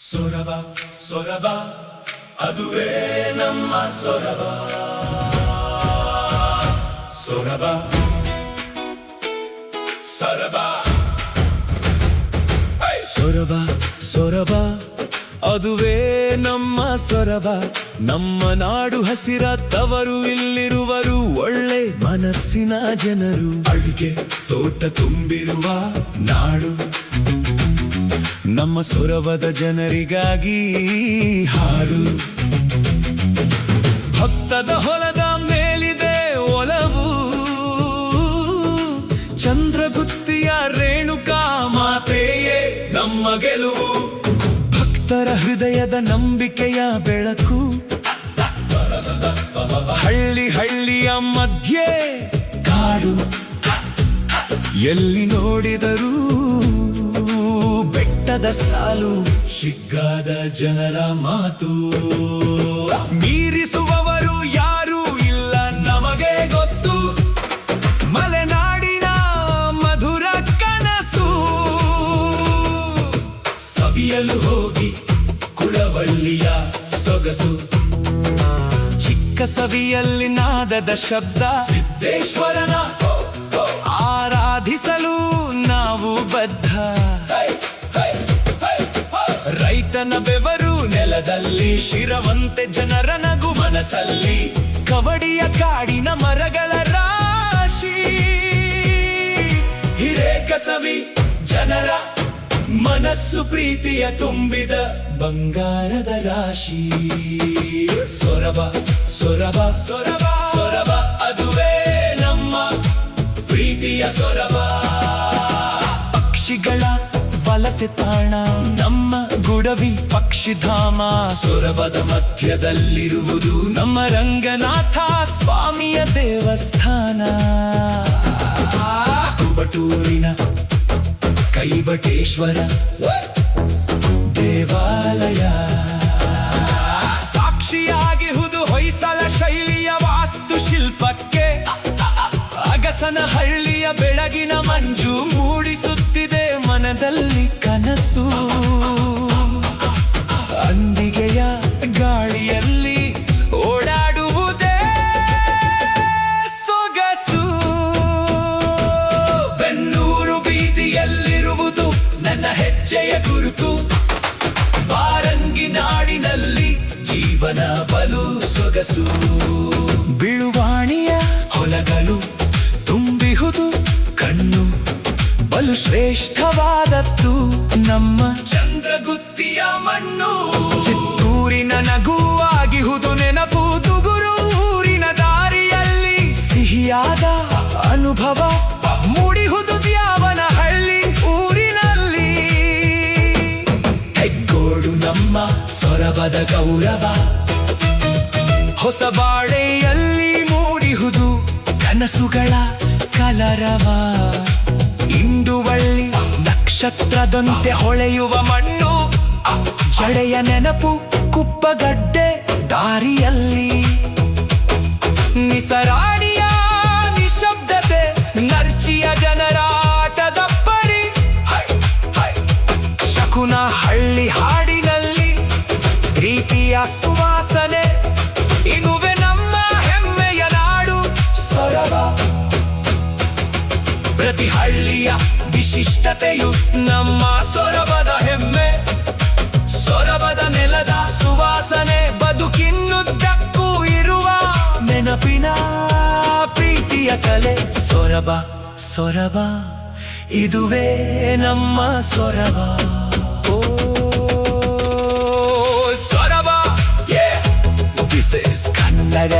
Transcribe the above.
ಸೊರಬ ಸೊರಬ ಅದುವೇ ನಮ್ಮ ಸೊರಬ. ಸೊರಬ ಸೊರಬ ಸೊರಬ ಸೊರಬ ಅದುವೇ ನಮ್ಮ ಸೊರಬ. ನಮ್ಮ ನಾಡು ಹಸಿರ ತವರು, ಇಲ್ಲಿರುವರು ಒಳ್ಳೆ ಮನಸ್ಸಿನ ಜನರು. ಅಡಿಗೆ ತೋಟ ತುಂಬಿರುವ ನಾಡು ನಮ್ಮ ಸೊರಬದ ಜನರಿಗಾಗಿ ಹಾಡು. ಭಕ್ತದ ಹೊಲದ ಮೇಲಿದೆ ಒಲವು, ಚಂದ್ರಗುತ್ತಿಯ ರೇಣುಕಾ ಮಾತೆಯೇ ನಮ್ಮ ಗೆಲುವು. ಭಕ್ತರ ಹೃದಯದ ನಂಬಿಕೆಯ ಬೆಳಕು, ಹಳ್ಳಿ ಹಳ್ಳಿಯ ಮಧ್ಯೆ ಕಾಡು. ಎಲ್ಲಿ ನೋಡಿದರೂ ಬೆಟ್ಟದ ಸಾಲು, ಶಿಗ್ಗಾದ ಜನರ ಮಾತು. ಮೀರಿಸುವವರು ಯಾರೂ ಇಲ್ಲ ನಮಗೆ ಗೊತ್ತು, ಮಲೆನಾಡಿನ ಮಧುರ ಕನಸು. ಸವಿಯಲು ಹೋಗಿ ಕುಳವಳ್ಳಿಯ ಸೊಗಸು, ಚಿಕ್ಕ ಸವಿಯಲ್ಲಿ ನಾದದ ಶಬ್ದ. ಸಿದ್ದೇಶ್ವರನ ಆರಾಧಿಸಲು ನಾವು ಬದ್ಧ. ರೈತನ ಬೆವರು ನೆಲದಲ್ಲಿ, ಶಿರವಂತೆ ಜನರ ನಗು ಮನಸ್ಸಲ್ಲಿ. ಕವಡಿಯ ಕಾಡಿನ ಮರಗಳ ರಾಶಿ, ಹಿರೇಕಸವಿ ಜನರ ಮನಸ್ಸು ಪ್ರೀತಿಯ ತುಂಬಿದ ಬಂಗಾರದ ರಾಶಿ. ಸೊರಬ ಸೊರಬ ಸೊರಬ ಸೊರಬ ಅದುವೇ ನಮ್ಮ ಪ್ರೀತಿಯ ಸೊರಬ. ಪಕ್ಷಿಗಳ ವಲಸೆ ತಾಣ ನಮ್ಮ ಗುಡವಿ ಪಕ್ಷಿಧಾಮ. ಸೊರಬದ ಮಧ್ಯದಲ್ಲಿರುವುದು ನಮ್ಮ ರಂಗನಾಥ ಸ್ವಾಮಿಯ ದೇವಸ್ಥಾನ. ಕುಬಟೂರಿನ ಕೈಬಟೇಶ್ವರ ದೇವಾಲಯ, ಸಾಕ್ಷಿಯಾಗಿಹುದು ಹೊಯ್ಸಳ ಶೈಲಿಯ ವಾಸ್ತುಶಿಲ್ಪಕ್ಕೆ. ಅಗಸನ ಹಳ್ಳಿಯ ಬೆಳಗಿನ ಮಂಜು ಮೂಡಿಸುತ್ತಿದೆ ಮನದಲ್ಲಿ ಕನಸು. ಅಂದಿಗೆಯ ಗಾಳಿಯಲ್ಲಿ ಓಡಾಡುವುದೇ ಸೊಗಸು. ಬೆನ್ನೂರು ಬೀದಿಯಲ್ಲಿರುವುದು ನನ್ನ ಹೆಜ್ಜೆಯ ಗುರುತು. ಬಾರಂಗಿ ನಾಡಿನಲ್ಲಿ ಜೀವನ ಬಲು ಸೊಗಸು. ಬಿಳುವಾಣಿಯ ಹೊಲಗಳು ತುಂಬಿಹುದು ಕಣ್ಣು, ಬಲು ಶ್ರೇಷ್ಠವಾದದ್ದು ನಮ್ಮ ಚಂದ್ರಗುತ್ತಿಯ ಮಣ್ಣು. ಚಿತ್ತೂರಿನ ನಗುವಾಗಿಹುದು ನೆನಪು, ದುಗುರು ಊರಿನ ದಾರಿಯಲ್ಲಿ ಸಿಹಿಯಾದ ಅನುಭವ ಮೂಡಿಹುದು ದ್ಯಾವನ ಹಳ್ಳಿ ಊರಿನಲ್ಲಿ. ಹೆಗ್ಗೋಡು ನಮ್ಮ ಸೊರಬದ ಗೌರವ, ಹೊಸಬಾಳೆಯಲ್ಲಿ ಮೂಡಿಹುದು ಕನಸುಗಳ ಕಲರವ. ಇಂದುವಳ್ಳಿ ನಕ್ಷತ್ರದಂತೆ ಹೊಳೆಯುವ ಮಣ್ಣು, ಜಡೆಯ ನೆನಪು ಕುಪ್ಪಗಡ್ಡೆ ದಾರಿಯಲ್ಲಿ. ನಿಸರಾಣಿಯ ನಿಶಬ್ದತೆ, ನರ್ಚಿಯ ಜನರ ಆಟದ ಪರಿ. ಶಕುನ ಹಳ್ಳಿ ಹಾಡಿನಲ್ಲಿ ಪ್ರೀತಿಯ ಸುವಾಸನೆ. ಇದುವೇ ನಮ್ಮ ಹೆಮ್ಮೆಯ ನಾಡು ಸೊರಬ. ಪ್ರತಿ ಹಳ್ಳಿಯ ವಿಶಿಷ್ಟತೆಯು ನಮ್ಮ ಸೊರಬದ ಹೆಮ್ಮೆ. ಸೊರಬದ ನೆಲದ ಸುವಾಸನೆ, ಬದುಕಿನುದ್ದಕ್ಕೂ ಇರುವ ನೆನಪಿನ ಪ್ರೀತಿಯ ಕಲೆ. ಸೊರಬ ಸೊರಬ ಇದುವೇ ನಮ್ಮ ಸೊರಬ. ಓ Soraba, yeah, this is Kannada